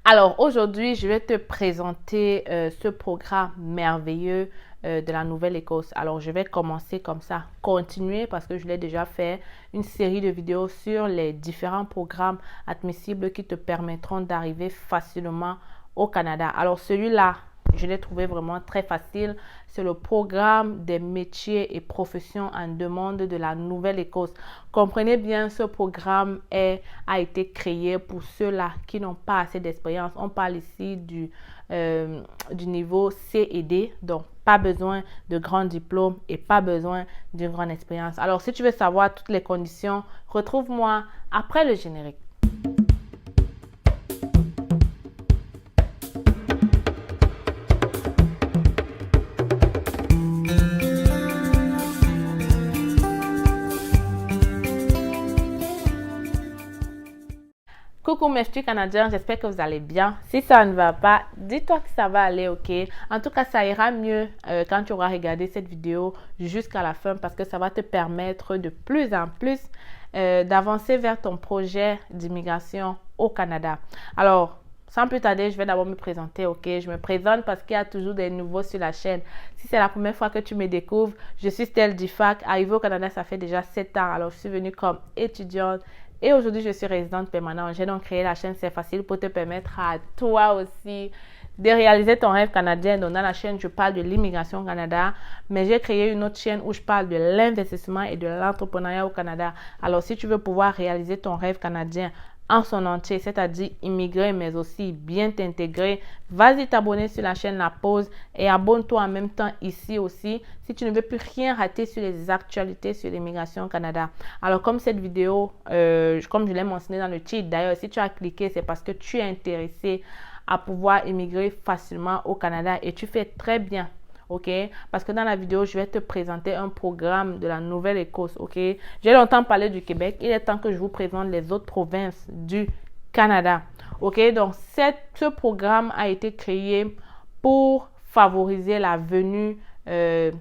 Alors aujourd'hui, je vais te présenter ce programme merveilleux de la Nouvelle-Écosse. Alors je vais commencer comme ça, continuer parce que je l'ai déjà fait une série de vidéos sur les différents programmes admissibles qui te permettront d'arriver facilement au Canada. Alors celui-là, je l'ai trouvé vraiment très facile. C'est le programme des métiers et professions en demande de la Nouvelle-Écosse. Comprenez bien, ce programme a été créé pour ceux-là qui n'ont pas assez d'expérience. On parle ici du niveau C et D, donc pas besoin de grands diplômes et pas besoin d'une grande expérience. Alors, si tu veux savoir toutes les conditions, retrouve-moi après le générique. Coucou mes petits Canadiens, j'espère que vous allez bien. Si ça ne va pas, dis-toi que ça va aller, ok? En tout cas, ça ira mieux quand tu auras regardé cette vidéo jusqu'à la fin parce que ça va te permettre de plus en plus d'avancer vers ton projet d'immigration au Canada. Alors, sans plus tarder, je vais d'abord me présenter, ok? Je me présente parce qu'il y a toujours des nouveaux sur la chaîne. Si c'est la première fois que tu me découvres, je suis Stell Difac. Arrivée au Canada, ça fait déjà 7 ans. Alors, je suis venue comme étudiante. Et aujourd'hui, je suis résidente permanente. J'ai donc créé la chaîne C'est Facile pour te permettre à toi aussi de réaliser ton rêve canadien. Donc, dans la chaîne, je parle de l'immigration au Canada, mais j'ai créé une autre chaîne où je parle de l'investissement et de l'entrepreneuriat au Canada. Alors, si tu veux pouvoir réaliser ton rêve canadien en son entier, c'est-à-dire immigrer, mais aussi bien t'intégrer, vas-y t'abonner sur la chaîne La Pause et abonne-toi en même temps ici aussi si tu ne veux plus rien rater sur les actualités sur l'immigration au Canada. Alors, comme cette vidéo, comme je l'ai mentionné dans le titre, d'ailleurs, si tu as cliqué, c'est parce que tu es intéressé à pouvoir immigrer facilement au Canada et tu fais très bien. Ok, parce que dans la vidéo, je vais te présenter un programme de la Nouvelle-Écosse. Ok, j'ai longtemps parlé du Québec. Il est temps que je vous présente les autres provinces du Canada. Ok, donc ce programme a été créé pour favoriser la venue des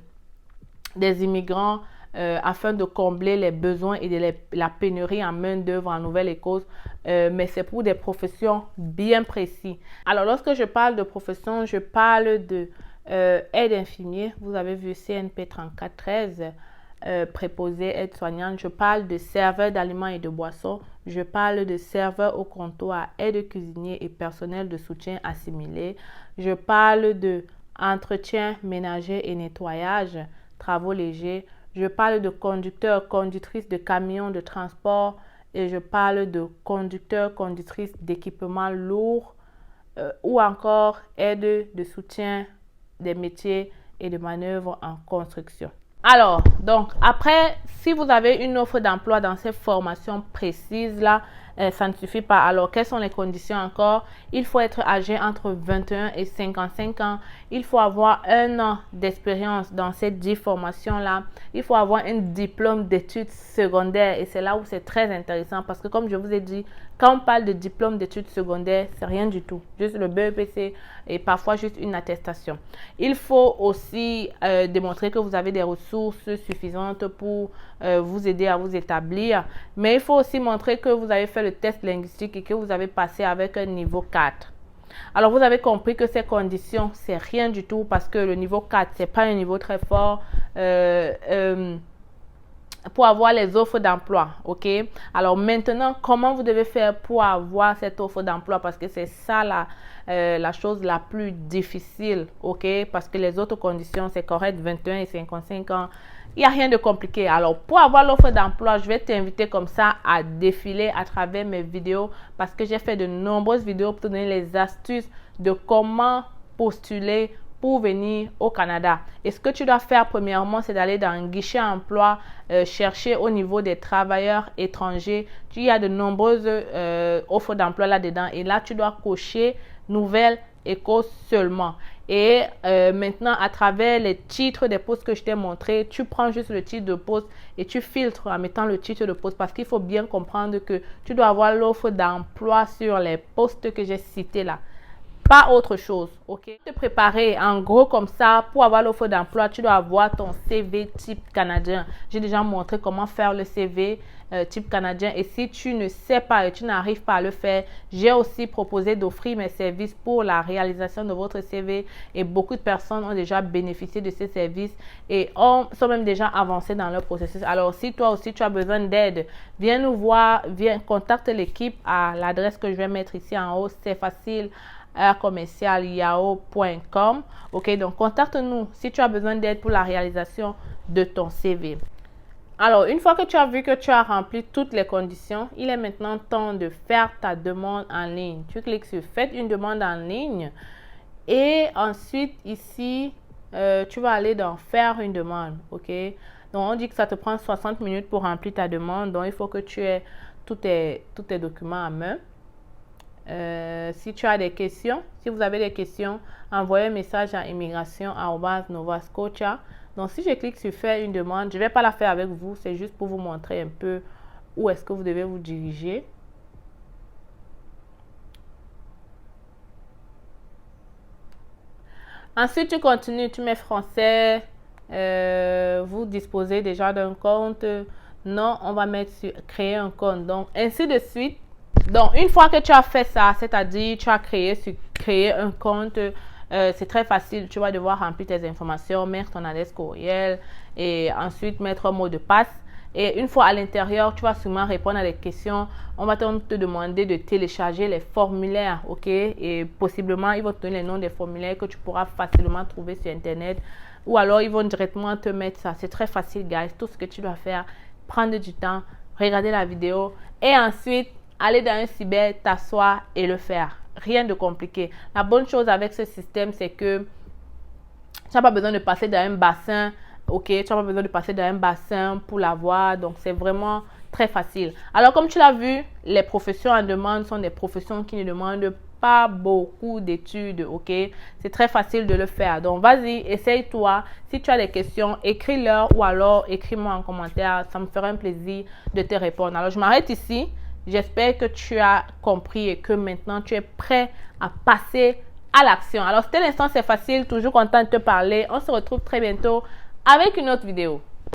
immigrants afin de combler les besoins et la pénurie en main-d'œuvre en Nouvelle-Écosse, mais c'est pour des professions bien précises. Alors, lorsque je parle de profession, je parle de aide infirmier, vous avez vu CNP 3413, préposé, aide-soignante. Je parle de serveur d'aliments et de boissons. Je parle de serveur au comptoir, aide cuisinier et personnel de soutien assimilé. Je parle de entretien ménager et nettoyage, travaux légers. Je parle de conducteur, conductrice de camions de transport et je parle de conducteur, conductrice d'équipements lourds ou encore aide de soutien des métiers et de manœuvres en construction. Alors, donc, après, si vous avez une offre d'emploi dans ces formations précises-là, ça ne suffit pas. Alors, quelles sont les conditions encore? Il faut être âgé entre 21 et 55 ans. Il faut avoir 1 an d'expérience dans ces 10 formations-là. Il faut avoir un diplôme d'études secondaires. Et c'est là où c'est très intéressant parce que, comme je vous ai dit, quand on parle de diplôme d'études secondaires, c'est rien du tout. Juste le BEPC et parfois juste une attestation. Il faut aussi démontrer que vous avez des ressources suffisantes pour vous aider à vous établir. Mais il faut aussi montrer que vous avez fait le test linguistique et que vous avez passé avec un niveau 4. Alors, vous avez compris que ces conditions, c'est rien du tout parce que le niveau 4, c'est pas un niveau très fort pour avoir les offres d'emploi, ok? Alors maintenant, comment vous devez faire pour avoir cette offre d'emploi? Parce que c'est ça la chose la plus difficile, ok? Parce que les autres conditions, c'est correct, 21 et 55 ans. Il n'y a rien de compliqué. Alors, pour avoir l'offre d'emploi, je vais t'inviter comme ça à défiler à travers mes vidéos parce que j'ai fait de nombreuses vidéos pour te donner les astuces de comment postuler pour venir au Canada. Et ce que tu dois faire premièrement, c'est d'aller dans un guichet emploi, chercher au niveau des travailleurs étrangers. Il y a de nombreuses offres d'emploi là-dedans. Et là, tu dois cocher Nouvelle-Écosse seulement. Et maintenant, à travers les titres des postes que je t'ai montré, tu prends juste le titre de poste et tu filtres en mettant le titre de poste parce qu'il faut bien comprendre que tu dois avoir l'offre d'emploi sur les postes que j'ai cités là. Pas autre chose, ok? Te préparer en gros comme ça pour avoir l'offre d'emploi, tu dois avoir ton CV type canadien. J'ai déjà montré comment faire le CV type canadien. Et si tu ne sais pas et tu n'arrives pas à le faire, j'ai aussi proposé d'offrir mes services pour la réalisation de votre CV. Et beaucoup de personnes ont déjà bénéficié de ces services et sont même déjà avancés dans leur processus. Alors, si toi aussi tu as besoin d'aide, viens nous voir, contacte l'équipe à l'adresse que je vais mettre ici en haut. C'est facile. commercial.yahoo.com. Ok, donc contacte-nous si tu as besoin d'aide pour la réalisation de ton CV. Alors, une fois que tu as vu que tu as rempli toutes les conditions, il est maintenant temps de faire ta demande en ligne. Tu cliques sur Faites une demande en ligne et ensuite ici, tu vas aller dans Faire une demande. Ok, donc on dit que ça te prend 60 minutes pour remplir ta demande. Donc, il faut que tu aies tous tes documents à main. Si tu as des questions, si vous avez des questions, envoyez un message à immigration@novascotia. Donc, si je clique sur faire une demande, je ne vais pas la faire avec vous, c'est juste pour vous montrer un peu où est-ce que vous devez vous diriger. Ensuite, tu continues, tu mets français, vous disposez déjà d'un compte. Non, on va mettre sur créer un compte. Donc, ainsi de suite. Donc, une fois que tu as fait ça, c'est-à-dire tu as créé un compte, c'est très facile. Tu vas devoir remplir tes informations, mettre ton adresse courriel et ensuite mettre un mot de passe. Et une fois à l'intérieur, tu vas sûrement répondre à des questions. On va te demander de télécharger les formulaires, ok? Et possiblement, ils vont te donner les noms des formulaires que tu pourras facilement trouver sur Internet. Ou alors, ils vont directement te mettre ça. C'est très facile, guys. Tout ce que tu dois faire, prendre du temps, regarder la vidéo et ensuite aller dans un cyber, t'asseoir et le faire. Rien de compliqué. La bonne chose avec ce système, c'est que tu n'as pas besoin de passer dans un bassin. Ok, tu n'as pas besoin de passer dans un bassin pour l'avoir. Donc, c'est vraiment très facile. Alors, comme tu l'as vu, les professions en demande sont des professions qui ne demandent pas beaucoup d'études. Ok, c'est très facile de le faire. Donc, vas-y, essaye-toi. Si tu as des questions, écris-leur ou alors écris-moi en commentaire. Ça me fera un plaisir de te répondre. Alors, je m'arrête ici. J'espère que tu as compris et que maintenant tu es prêt à passer à l'action. Alors, c'était l'instant, c'est facile. Toujours content de te parler. On se retrouve très bientôt avec une autre vidéo.